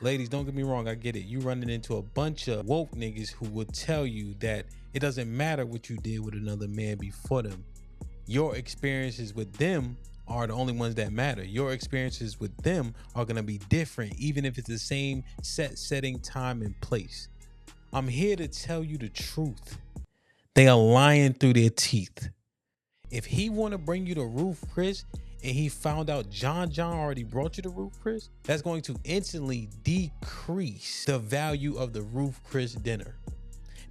Ladies, don't get me wrong, I get it. You running into a bunch of woke niggas who would tell you that it doesn't matter what you did with another man before them. Your experiences with them are the only ones that matter. Your experiences with them are going to be different, even if it's the same setting, time, and place. I'm here to tell you the truth. They are lying through their teeth. If he want to bring you to Ruth Chris and he found out John already brought you to Ruth Chris, that's going to instantly decrease the value of the Ruth Chris dinner,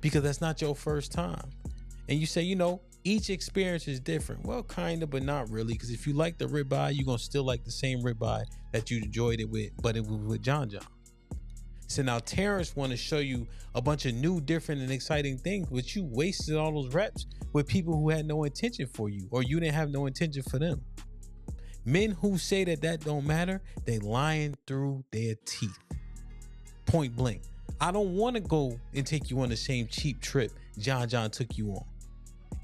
because that's not your first time. And you say, you know, each experience is different. Well, kind of, but not really. Because if you like the ribeye, you're going to still like the same ribeye that you enjoyed it with, but it was with John. So now Terrence want to show you a bunch of new, different, and exciting things, but you wasted all those reps with people who had no intention for you, or you didn't have no intention for them. Men who say that don't matter, they lying through their teeth. Point blank. I don't want to go and take you on the same cheap trip John took you on.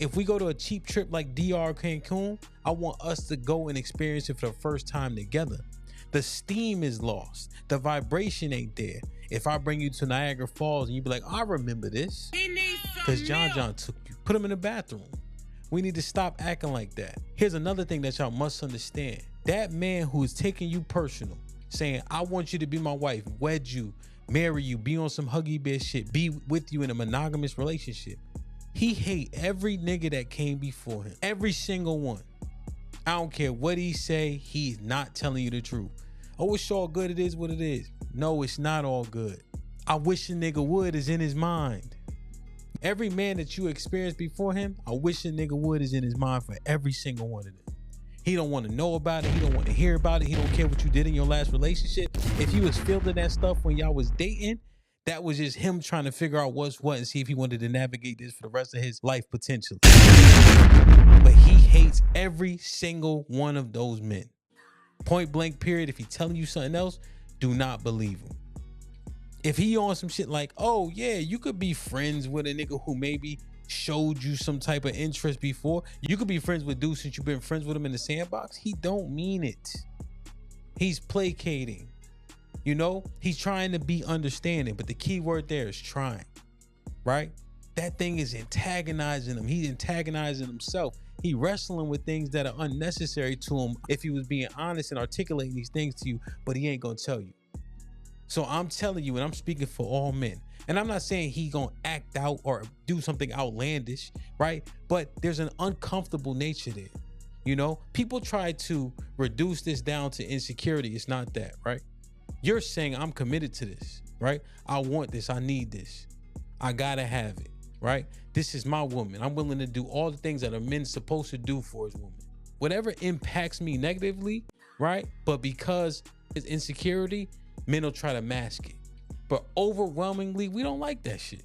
If we go to a cheap trip like DR Cancun, I want us to go and experience it for the first time together. The steam is lost. The vibration ain't there. If I bring you to Niagara Falls and you be like, I remember this, because John took you. Put him in the bathroom. We need to stop acting like that. Here's another thing that y'all must understand. That man who is taking you personal, saying, I want you to be my wife, wed you, marry you, be on some Huggy Bear shit, be with you in a monogamous relationship. He hate every nigga that came before him. Every single one. I don't care what he say, he's not telling you the truth. Oh, it's all good, it is what it is. No, it's not all good. I wish a nigga would is in his mind. Every man that you experienced before him, I wish a nigga would is in his mind for every single one of them. He don't want to know about it. He don't want to hear about it. He don't care what you did in your last relationship. If you was fielding that stuff when y'all was dating, that was just him trying to figure out what's what and see if he wanted to navigate this for the rest of his life potentially. But he hates every single one of those men. Point blank period. If he's telling you something else, do not believe him. If he on some shit like, oh yeah, you could be friends with a nigga who maybe showed you some type of interest before. You could be friends with dudes since you've been friends with him in the sandbox. He don't mean it. He's placating. You know, he's trying to be understanding, but the key word there is trying, right? That thing is antagonizing him. He's antagonizing himself. He wrestling with things that are unnecessary to him if he was being honest and articulating these things to you, but he ain't gonna tell you. So I'm telling you, and I'm speaking for all men, and I'm not saying he gonna act out or do something outlandish, right? But there's an uncomfortable nature there. You know, people try to reduce this down to insecurity. It's not that, right? You're saying I'm committed to this, right? I want this. I need this. I gotta have it, right? This is my woman. I'm willing to do all the things that a man's supposed to do for his woman. Whatever impacts me negatively, right? But because it's insecurity, men will try to mask it. But overwhelmingly, we don't like that shit,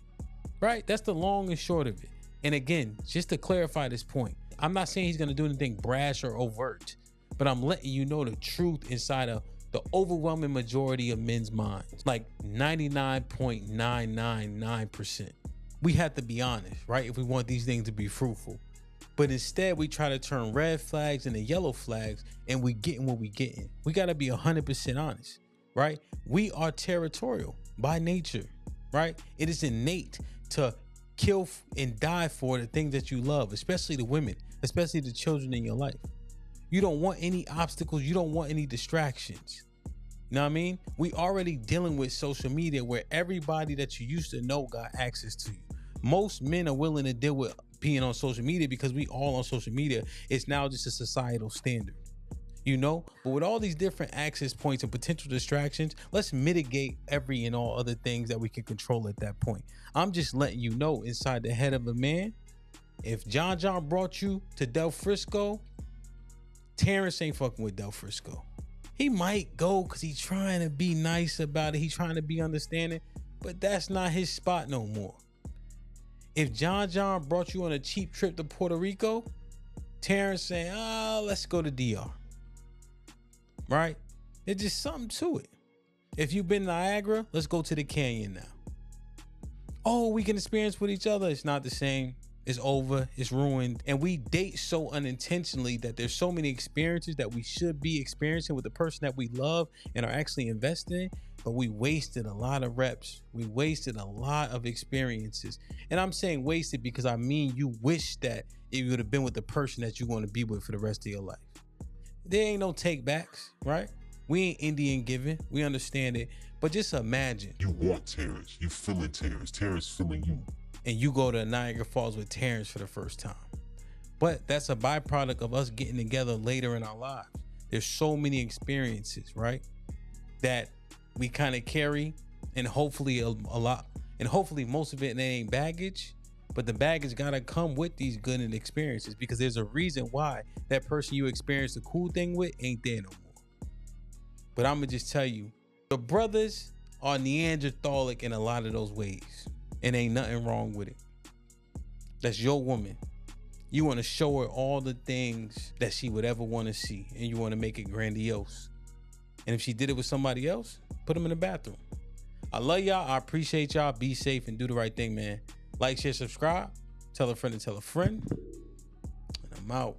right? That's the long and short of it. And again, just to clarify this point, I'm not saying he's gonna do anything brash or overt, but I'm letting you know the truth inside of the overwhelming majority of men's minds, like 99.999%. We have to be honest, right? If we want these things to be fruitful. But instead, we try to turn red flags into yellow flags, and we getting what we getting. We got to be 100% honest, right? We are territorial by nature, right? It is innate to kill and die for the things that you love, especially the women, especially the children in your life. You don't want any obstacles. You don't want any distractions. You know what I mean? We already dealing with social media where everybody that you used to know got access to you. Most men are willing to deal with being on social media because we all on social media. It's now just a societal standard, you know? But with all these different access points and potential distractions, let's mitigate every and all other things that we can control at that point. I'm just letting you know inside the head of a man, if John brought you to Del Frisco, Terrence ain't fucking with Del Frisco. He might go because he's trying to be nice about it. He's trying to be understanding, but that's not his spot no more. If John brought you on a cheap trip to Puerto Rico, Terrence saying, let's go to DR. Right? There's just something to it. If you've been to Niagara, let's go to the canyon now. Oh, we can experience with each other. It's not the same. It's over, it's ruined. And we date so unintentionally that there's so many experiences that we should be experiencing with the person that we love and are actually invested in, but we wasted a lot of reps. We wasted a lot of experiences. And I'm saying wasted because I mean you wish that it would have been with the person that you want to be with for the rest of your life. There ain't no take backs, right? We ain't Indian giving. We understand it. But just imagine. You want Terrence. You feeling Terrence. Terrence feeling you. And you go to Niagara Falls with Terrence for the first time. But that's a byproduct of us getting together later in our lives. There's so many experiences, right, that we kind of carry, and hopefully a lot, and hopefully most of it ain't baggage, but the baggage gotta come with these good experiences, because there's a reason why that person you experienced the cool thing with ain't there no more. But I'm gonna just tell you, the brothers are Neanderthalic in a lot of those ways, and ain't nothing wrong with it. That's your woman. You want to show her all the things that she would ever want to see, and you want to make it grandiose. And if she did it with somebody else, put them in the bathroom. I love y'all. I appreciate y'all. Be safe and do the right thing, man. Like, share, subscribe. Tell a friend to tell a friend. And I'm out.